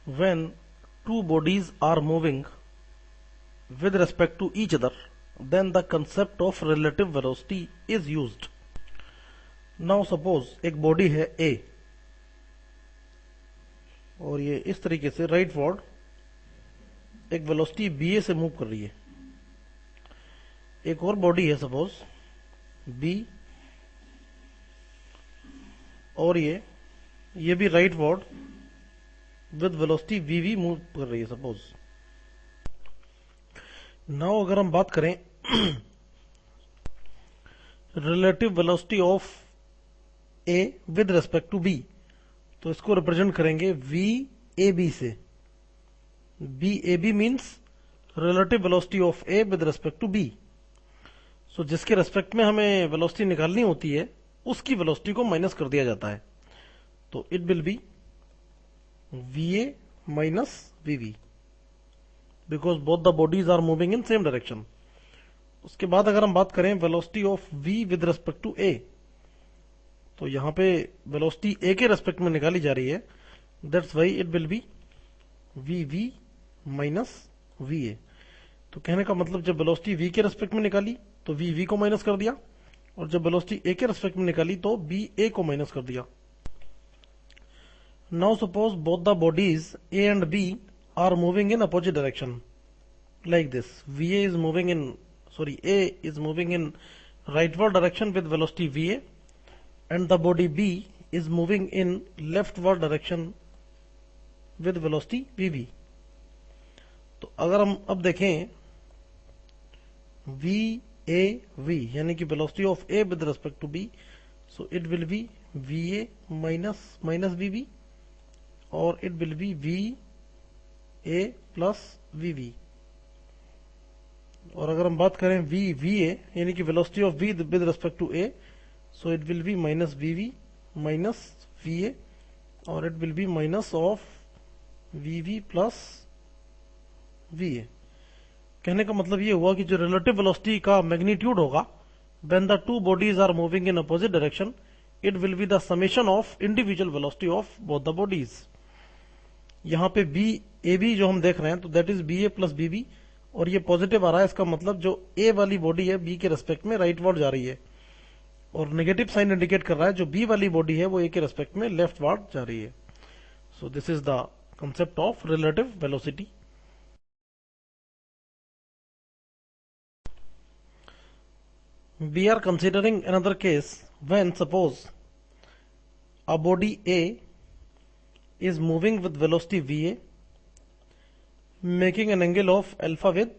when two bodies are moving with respect to each other, then the concept of relative velocity is used. Now suppose एक body है A और ये इस तरीके से right forward एक वेलोसिटी BA से मूव कर रही है। एक और बॉडी है सपोज B और ये भी right forward with velocity VV move कर रही है सपोज। नाउ अगर हम बात करें relative velocity of A with respect to B, तो इसको रिप्रेजेंट करेंगे VAB से। VAB means relative velocity of A with respect to B। So जिसके रेस्पेक्ट में हमें वेलोसिटी निकालनी होती है उसकी वेलोसिटी को माइनस कर दिया जाता है, तो it will be VA minus VB because both the bodies are moving in same direction. उसके बाद अगर हम बात करें velocity of V with respect to A, तो यहां पे वेलोसिटी A के रेस्पेक्ट में निकाली जा रही है, that's why it will be VV minus VA। तो कहने का मतलब जब वेलोसिटी V के रेस्पेक्ट में निकाली तो VV को माइनस कर दिया, और जब वेलोसिटी A के रेस्पेक्ट में निकाली तो BA को माइनस कर दिया। Now suppose both the bodies A and B are moving in opposite direction like this. A is moving in rightward direction with velocity VA and the body B is moving in leftward direction with velocity VB. तो अगर हम अब देखें VAV यानी कि velocity of A with respect to B, so it will be VA minus VB और it will be VA plus VB। और अगर हम बात करें VA यानी कि velocity of V with respect to A, so it will be minus VV minus VA और it will be minus of VV plus VA। कहने का मतलब ये हुआ कि जो रिलेटिव वेलोसिटी का मैग्नीट्यूड होगा when the two bodies are moving in opposite direction, it will be the summation of individual velocity of both the bodies. यहां पे BAB जो हम देख रहे हैं तो that is BA plus BB, और ये पॉजिटिव आ रहा है, इसका मतलब जो A वाली बॉडी है B के रेस्पेक्ट में राइटवर्ड जा रही है, और नेगेटिव साइन इंडिकेट कर रहा है जो B वाली बॉडी है वो A के रेस्पेक्ट में लेफ्टवर्ड जा रही है। So this is the concept of relative velocity. We are considering another case when suppose a body A is moving with velocity VA making an angle of alpha with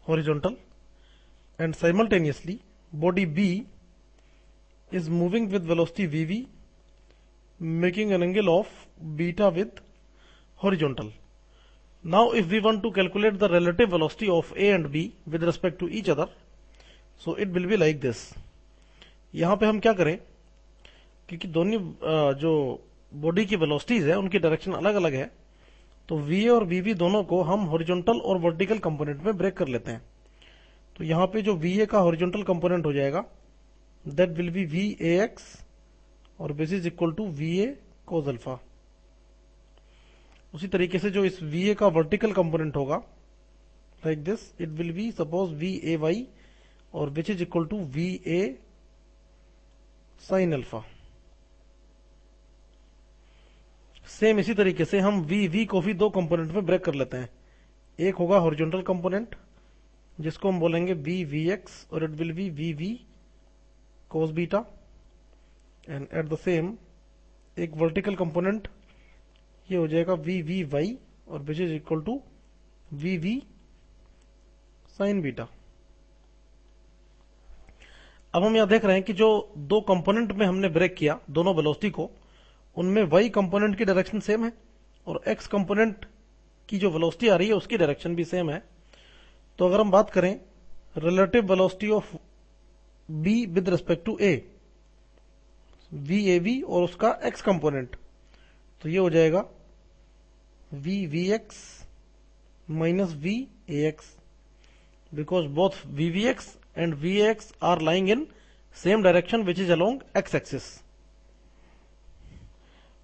horizontal, and simultaneously body B is moving with velocity VB making an angle of beta with horizontal. Now if we want to calculate the relative velocity of A and B with respect to each other, so it will be like this। यहां पे हम क्या करें, क्योंकि दोनों जो body की velocities है उनकी डायरेक्शन अलग अलग है, तो VA और VB दोनों को हम हॉरिजॉन्टल और वर्टिकल कंपोनेंट में ब्रेक कर लेते हैं। तो यहां पे जो VA का हॉरिजॉन्टल कंपोनेंट हो जाएगा दैट विल बी VAX और this is equal to VA cos alpha. उसी तरीके से जो इस VA का वर्टिकल कंपोनेंट होगा like this, it will be suppose VAY और which is equal to VA sin alpha. Same इसी तरीके से हम VV को भी दो कंपोनेंट में ब्रेक कर लेते हैं। एक होगा हॉरिजॉन्टल कंपोनेंट जिसको हम बोलेंगे VVX और it will be VV cos beta, and at the same एक वर्टिकल कंपोनेंट ये हो जाएगा VVY और which is equal to VV sin beta. अब हम यहां देख रहे हैं कि जो दो कंपोनेंट में हमने ब्रेक किया दोनों वेलोसिटी को, उनमें Y कंपोनेंट की डायरेक्शन सेम है और X कंपोनेंट की जो वेलोसिटी आ रही है उसकी डायरेक्शन भी सेम है। तो अगर हम बात करें relative velocity of B with respect to A, VAV और उसका X कंपोनेंट, तो ये हो जाएगा VVX minus VAX because both VVX and VAX are lying in same direction which is along x axis,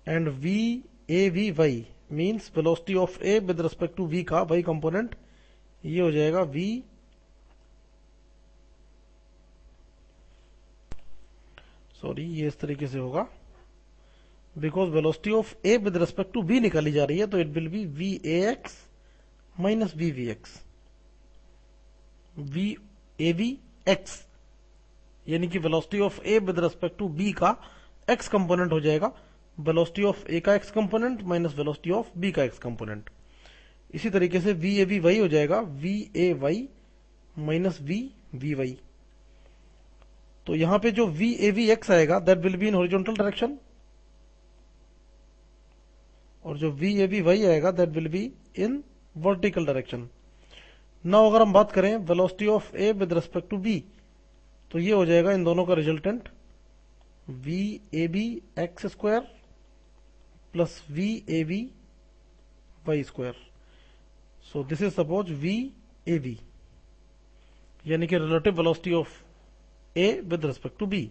and VAVY means velocity of A with respect to V का वही component, ये हो जाएगा we sorry ये इस तरीके से होगा, because velocity of A with respect to V निकाली जा रही है, तो it will be we A X minus V V X, V A V X, यानी कि velocity of A with respect to B का एक्स कंपोनेंट हो जाएगा वेलोसिटी ऑफ ए का X component minus velocity of B का X component. इसी तरीके से वी ए वी वाई हो जाएगा V A Y minus V V Y. तो यहां पे जो वी ए वी एक्स आएगा that will be in horizontal direction, और जो वी ए वी वाई आएगा that will be in vertical direction. Now अगर हम बात करें velocity of A with respect to B, तो ये हो जाएगा इन दोनों का resultant V A B X square plus V A B Y square. So this is suppose V A B, यानी कि relative velocity of A with respect to B.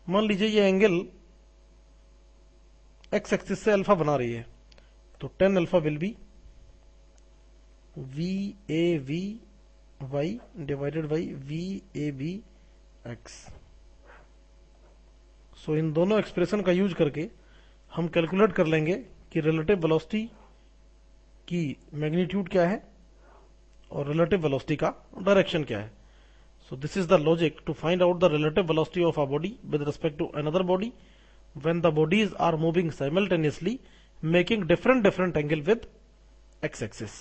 मान लीजिए ये एंगल एक्स एक्सिस से अल्फा बना रही है, तो tan alpha will be we A we y divided by v A B x. So इन दोनों एक्सप्रेशन का यूज करके हम कैलकुलेट कर लेंगे कि रिलेटिव वेलोसिटी की मैग्नीट्यूड क्या है और रिलेटिव वेलोसिटी का डायरेक्शन क्या है। So this is the logic to find out the relative velocity of a body with respect to another body when the bodies are moving simultaneously making different angle with x axis.